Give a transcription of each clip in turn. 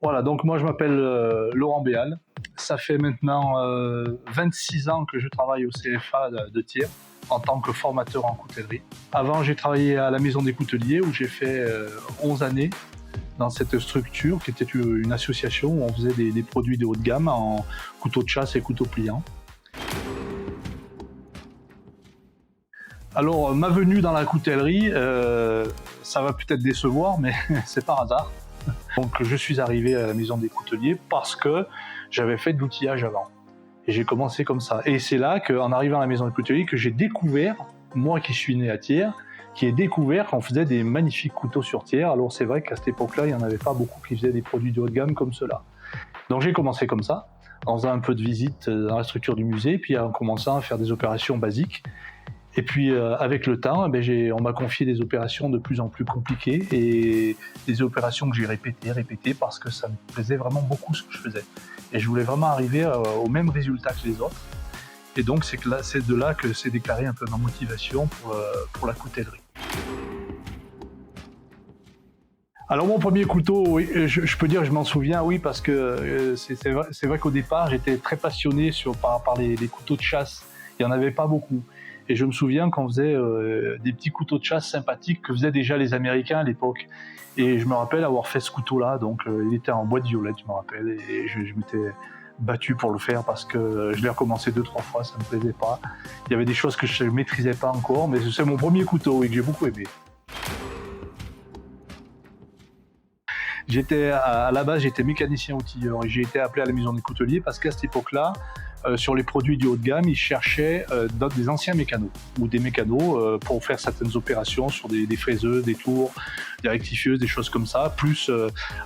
Voilà, donc moi je m'appelle Laurent Béal. Ça fait maintenant 26 ans que je travaille au CFA de Thiers en tant que formateur en coutellerie. Avant, j'ai travaillé à la Maison des Couteliers où j'ai fait 11 années dans cette structure qui était une association où on faisait des produits de haut de gamme en couteaux de chasse et couteaux pliants. Alors, ma venue dans la coutellerie, ça va peut-être décevoir, mais c'est par hasard. Donc, je suis arrivé à la Maison des Couteliers parce que j'avais fait de l'outillage avant. Et j'ai commencé comme ça. Et c'est là qu'en arrivant à la Maison des Couteliers, que j'ai découvert, moi qui suis né à Thiers, qui ai découvert qu'on faisait des magnifiques couteaux sur Thiers. Alors, c'est vrai qu'à cette époque-là, il n'y en avait pas beaucoup qui faisaient des produits de haut de gamme comme cela. Donc, j'ai commencé comme ça, en faisant un peu de visite dans la structure du musée, puis en commençant à faire des opérations basiques. Et puis avec le temps, on m'a confié des opérations de plus en plus compliquées et des opérations que j'ai répétées parce que ça me plaisait vraiment beaucoup ce que je faisais. Et je voulais vraiment arriver au même résultat que les autres. Et donc c'est de là que s'est déclarée un peu ma motivation pour la coutellerie. Alors mon premier couteau, oui, je peux dire que je m'en souviens, oui, parce que c'est vrai qu'au départ j'étais très passionné par les couteaux de chasse. Il n'y en avait pas beaucoup. Et je me souviens qu'on faisait des petits couteaux de chasse sympathiques que faisaient déjà les Américains à l'époque. Et je me rappelle avoir fait ce couteau-là, donc il était en boîte violette, je me rappelle, et je m'étais battu pour le faire parce que je l'ai recommencé 2-3 fois, ça me plaisait pas. Il y avait des choses que je ne maîtrisais pas encore, mais c'est mon premier couteau et que j'ai beaucoup aimé. À la base, j'étais mécanicien outilleur et j'ai été appelé à la Maison des Couteliers parce qu'à cette époque-là, sur les produits du haut de gamme, ils cherchaient des anciens mécanos ou des mécanos pour faire certaines opérations sur des fraiseuses, des tours, des rectifieuses, des choses comme ça, plus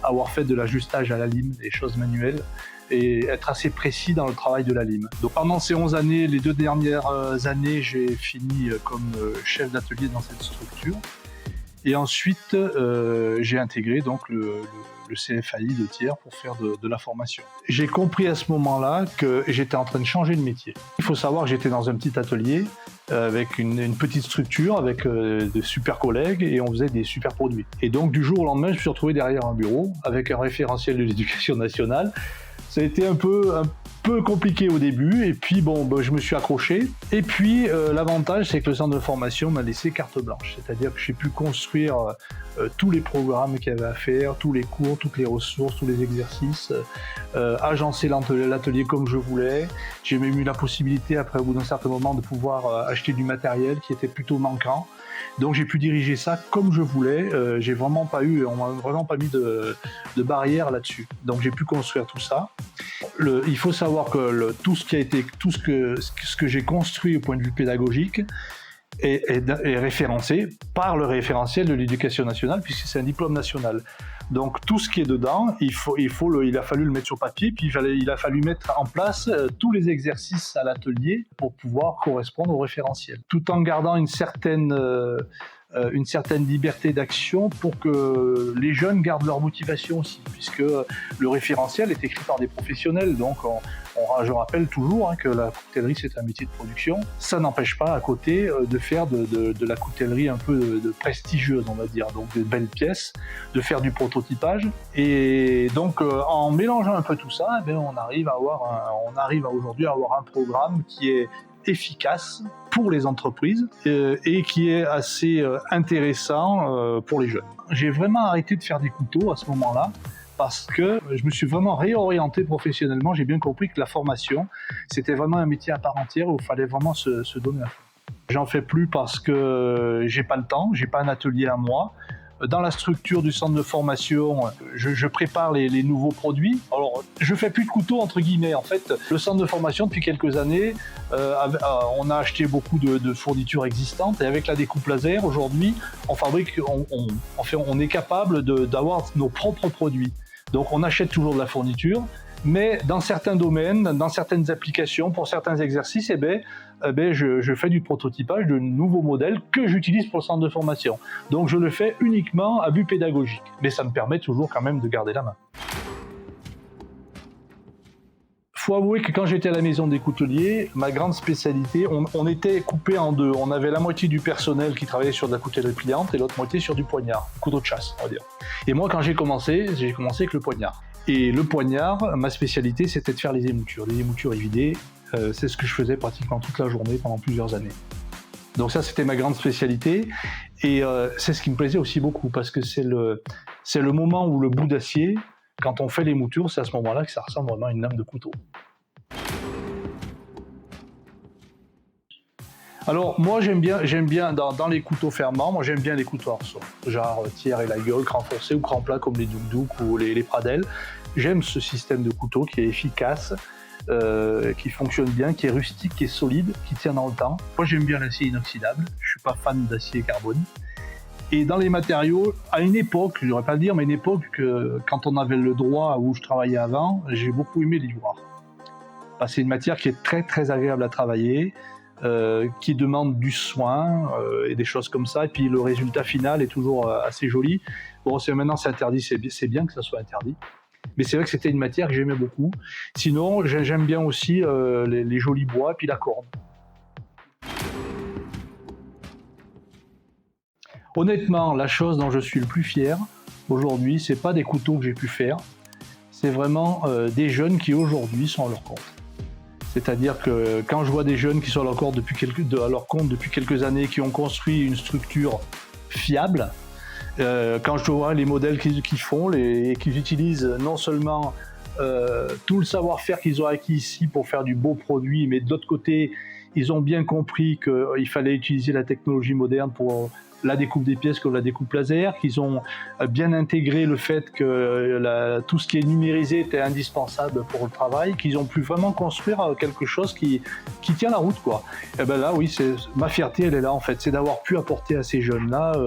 avoir fait de l'ajustage à la lime, des choses manuelles et être assez précis dans le travail de la lime. Donc pendant ces 11 années, les 2 dernières années, j'ai fini comme chef d'atelier dans cette structure. Et ensuite, j'ai intégré donc le CFAI de Thiers pour faire de la formation. J'ai compris à ce moment-là que j'étais en train de changer de métier. Il faut savoir que j'étais dans un petit atelier avec une petite structure, avec de super collègues et on faisait des super produits. Et donc du jour au lendemain, je me suis retrouvé derrière un bureau avec un référentiel de l'éducation nationale. Ça a été un peu compliqué au début et puis je me suis accroché. Et puis l'avantage, c'est que le centre de formation m'a laissé carte blanche, c'est-à-dire que j'ai pu construire tous les programmes qu'il y avait à faire, tous les cours, toutes les ressources, tous les exercices, agencer l'atelier comme je voulais. J'ai même eu la possibilité, après au bout d'un certain moment, de pouvoir acheter du matériel qui était plutôt manquant. Donc j'ai pu diriger ça comme je voulais. On m'a vraiment pas mis de barrière là-dessus. Donc j'ai pu construire tout ça. Il faut savoir que tout ce que j'ai construit au point de vue pédagogique est référencé par le référentiel de l'éducation nationale puisque c'est un diplôme national. Donc tout ce qui est dedans, il a fallu le mettre sur papier, puis il a fallu mettre en place tous les exercices à l'atelier pour pouvoir correspondre au référentiel, tout en gardant une certaine liberté d'action pour que les jeunes gardent leur motivation aussi, puisque le référentiel est écrit par des professionnels. Donc je rappelle toujours que la coutellerie c'est un métier de production. Ça n'empêche pas à côté de faire de la coutellerie un peu de prestigieuse, on va dire, donc de belles pièces, de faire du prototypage. Et donc en mélangeant un peu tout ça, on arrive aujourd'hui à avoir un programme qui est efficace pour les entreprises et qui est assez intéressant pour les jeunes. J'ai vraiment arrêté de faire des couteaux à ce moment-là parce que je me suis vraiment réorienté professionnellement. J'ai bien compris que la formation, c'était vraiment un métier à part entière où il fallait vraiment se donner à fond. J'en fais plus parce que j'ai pas le temps, j'ai pas un atelier à moi. Dans la structure du centre de formation, je prépare les nouveaux produits. Alors, je fais plus de couteaux entre guillemets. En fait, le centre de formation, depuis quelques années, on a acheté beaucoup de fournitures existantes et avec la découpe laser, aujourd'hui, on est capable d'avoir nos propres produits. Donc, on achète toujours de la fourniture, mais dans certains domaines, dans certaines applications, pour certains exercices, je fais du prototypage de nouveaux modèles que j'utilise pour le centre de formation. Donc je le fais uniquement à but pédagogique, mais ça me permet toujours quand même de garder la main. Faut avouer que quand j'étais à la Maison des Couteliers, ma grande spécialité, on était coupé en deux. On avait la moitié du personnel qui travaillait sur de la coutellerie pliante et l'autre moitié sur du poignard, couteau de chasse, on va dire. Et moi, quand j'ai commencé avec le poignard. Et le poignard, ma spécialité, c'était de faire les émoutures évidées. C'est ce que je faisais pratiquement toute la journée pendant plusieurs années. Donc ça, c'était ma grande spécialité. Et c'est ce qui me plaisait aussi beaucoup, parce que c'est le moment où le bout d'acier, quand on fait l'émouture, c'est à ce moment-là que ça ressemble vraiment à une lame de couteau. Alors moi j'aime bien dans les couteaux fermants, moi j'aime bien les couteaux arceaux, genre tiers et la gueule, cran forcé ou cran plat comme les Duk ou les Pradel. J'aime ce système de couteau qui est efficace, qui fonctionne bien, qui est rustique, qui est solide, qui tient dans le temps. Moi j'aime bien l'acier inoxydable, je suis pas fan d'acier carbone. Et dans les matériaux, à une époque, je ne devrais pas le dire, mais une époque, quand on avait le droit où je travaillais avant, j'ai beaucoup aimé l'ivoire. C'est une matière qui est très très agréable à travailler, qui demande du soin et des choses comme ça, et puis le résultat final est toujours assez joli. Bon, maintenant c'est interdit, c'est bien que ça soit interdit, mais c'est vrai que c'était une matière que j'aimais beaucoup. Sinon, j'aime bien aussi les jolis bois, et puis la corde. Honnêtement, la chose dont je suis le plus fier aujourd'hui, c'est pas des couteaux que j'ai pu faire, c'est vraiment des jeunes qui aujourd'hui sont à leur compte. C'est-à-dire que quand je vois des jeunes qui sont à leur compte depuis quelques années, qui ont construit une structure fiable, quand je vois les modèles qu'ils font et qu'ils utilisent non seulement tout le savoir-faire qu'ils ont acquis ici pour faire du beau produit, mais de l'autre côté, ils ont bien compris qu'il fallait utiliser la technologie moderne pour la découpe des pièces comme la découpe laser, qu'ils ont bien intégré le fait que tout ce qui est numérisé était indispensable pour le travail, qu'ils ont pu vraiment construire quelque chose qui tient la route, quoi. Et ben là, oui, ma fierté, elle est là en fait, c'est d'avoir pu apporter à ces jeunes-là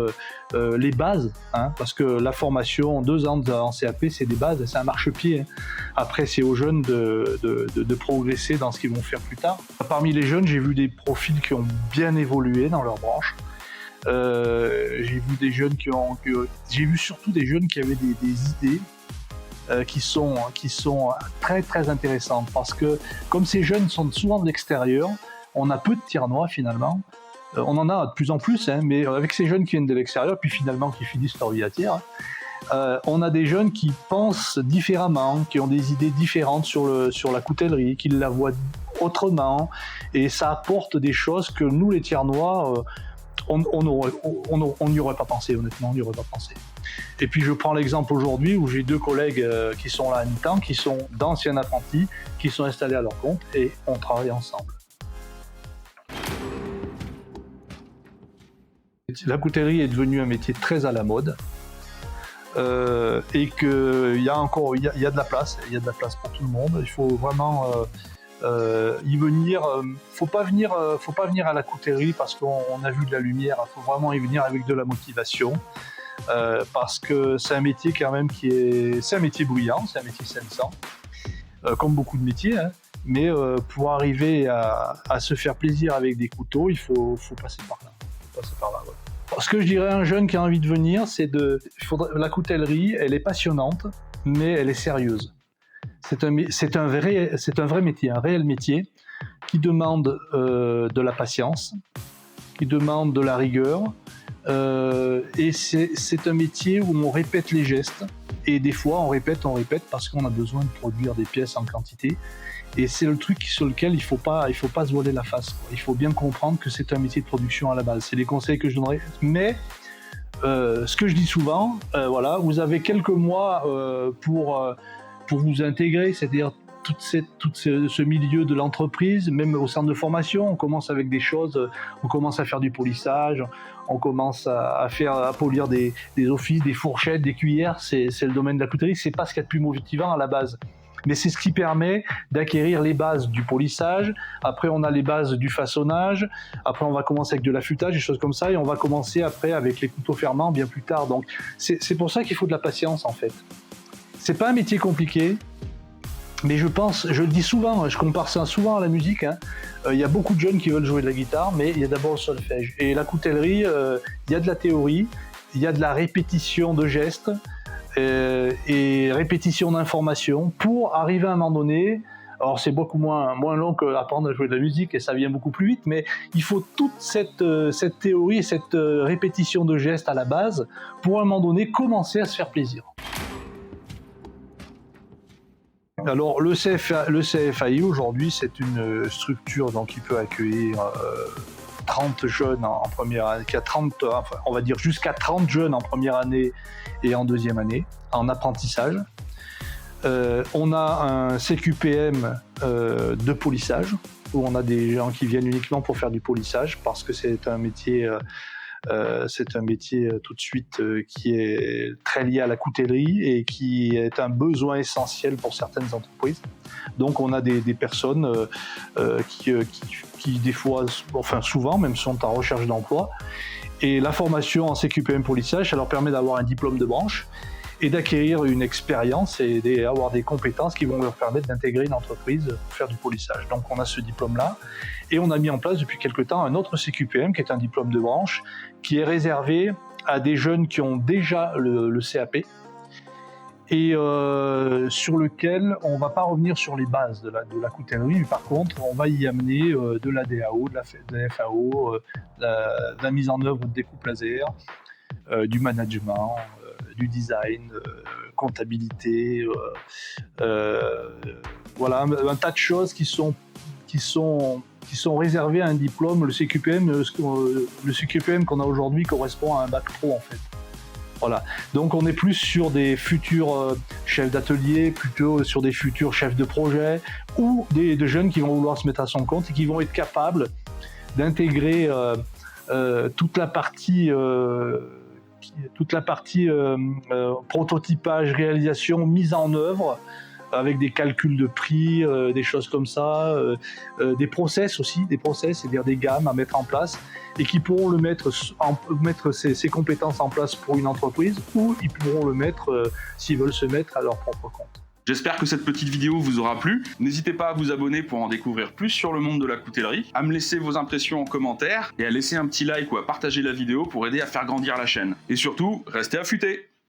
les bases, hein, parce que la formation, 2 ans en CAP, c'est des bases, c'est un marchepied. Hein. Après, c'est aux jeunes de progresser dans ce qu'ils vont faire plus tard. Parmi les jeunes, j'ai vu des profils qui ont bien évolué dans leur branche. J'ai vu des jeunes j'ai vu surtout des jeunes qui avaient des idées qui sont très très intéressantes, parce que comme ces jeunes sont souvent de l'extérieur, on a peu de Tiernois finalement. On en a de plus en plus, hein, mais avec ces jeunes qui viennent de l'extérieur, puis finalement qui finissent leur vie à Thiers, on a des jeunes qui pensent différemment, qui ont des idées différentes sur la coutellerie, qui la voient autrement, et ça apporte des choses que nous les Tiernois, on n'y aurait pas pensé, honnêtement, on n'y aurait pas pensé. Et puis je prends l'exemple aujourd'hui où j'ai 2 collègues qui sont là à mi-temps, qui sont d'anciens apprentis, qui sont installés à leur compte, et on travaille ensemble. La coutellerie est devenue un métier très à la mode, et qu'il y a de la place, il y a de la place pour tout le monde. Il faut vraiment y venir. Faut pas venir à la coutellerie parce qu'on a vu de la lumière. Il faut vraiment y venir avec de la motivation, parce que c'est un métier quand même c'est un métier bruyant, c'est un métier salissant, comme beaucoup de métiers. Hein. Mais pour arriver à se faire plaisir avec des couteaux, il faut passer par là. Ouais. Ce que je dirais à un jeune qui a envie de venir, la coutellerie, elle est passionnante, mais elle est sérieuse. C'est un vrai métier, un réel métier, qui demande de la patience, qui demande de la rigueur, et c'est un métier où on répète les gestes, et des fois on répète parce qu'on a besoin de produire des pièces en quantité. Et c'est le truc sur lequel il faut pas se voiler la face, quoi. Il faut bien comprendre que c'est un métier de production à la base. C'est les conseils que je donnerais. Mais ce que je dis souvent, voilà, vous avez quelques mois pour vous intégrer, c'est-à-dire tout ce milieu de l'entreprise, même au centre de formation. On commence avec des choses, on commence à faire du polissage, on commence à polir des offices, des fourchettes, des cuillères. C'est le domaine de la coutellerie. C'est pas ce qu'il y a de plus motivant à la base. Mais c'est ce qui permet d'acquérir les bases du polissage. Après, on a les bases du façonnage. Après, on va commencer avec de l'affûtage, des choses comme ça. Et on va commencer après avec les couteaux fermants bien plus tard. Donc, c'est pour ça qu'il faut de la patience, en fait. C'est pas un métier compliqué. Mais je le dis souvent, je compare ça souvent à la musique. Hein. Y a beaucoup de jeunes qui veulent jouer de la guitare, mais il y a d'abord le solfège. Et la coutellerie, il y a de la théorie, il y a de la répétition de gestes, et répétition d'informations pour arriver à un moment donné. Alors c'est beaucoup moins long qu'apprendre à jouer de la musique, et ça vient beaucoup plus vite, mais il faut toute cette théorie, cette répétition de gestes à la base pour à un moment donné commencer à se faire plaisir. Alors le CFAI aujourd'hui, c'est une structure donc, qui peut accueillir 30 jeunes en première année, qui a 30, enfin, on va dire jusqu'à 30 jeunes en première année et en deuxième année, en apprentissage. On a un CQPM de polissage, où on a des gens qui viennent uniquement pour faire du polissage, parce que c'est un métier tout de suite qui est très lié à la coutellerie et qui est un besoin essentiel pour certaines entreprises. Donc on a des personnes qui des fois, enfin souvent même, sont en recherche d'emploi. Et la formation en CQPM polissage, ça leur permet d'avoir un diplôme de branche et d'acquérir une expérience et d'avoir des compétences qui vont leur permettre d'intégrer une entreprise pour faire du polissage. Donc on a ce diplôme-là, et on a mis en place depuis quelque temps un autre CQPM qui est un diplôme de branche, qui est réservé à des jeunes qui ont déjà le CAP, et sur lequel on ne va pas revenir sur les bases de la coutellerie, mais par contre on va y amener de la DAO, de la FAO, de la mise en œuvre de découpe laser, du management, du design, comptabilité, voilà, un tas de choses qui sont réservées à un diplôme. Le CQPM qu'on a aujourd'hui correspond à un bac pro en fait. Voilà. Donc on est plus sur des futurs chefs d'atelier, plutôt sur des futurs chefs de projet, ou des jeunes qui vont vouloir se mettre à son compte et qui vont être capables d'intégrer toute la partie prototypage, réalisation, mise en œuvre, avec des calculs de prix, des choses comme ça, des process aussi, c'est-à-dire des gammes à mettre en place, et qui pourront mettre ces compétences en place pour une entreprise, ou ils pourront le mettre s'ils veulent se mettre à leur propre compte. J'espère que cette petite vidéo vous aura plu. N'hésitez pas à vous abonner pour en découvrir plus sur le monde de la coutellerie, à me laisser vos impressions en commentaire et à laisser un petit like ou à partager la vidéo pour aider à faire grandir la chaîne. Et surtout, restez affûtés!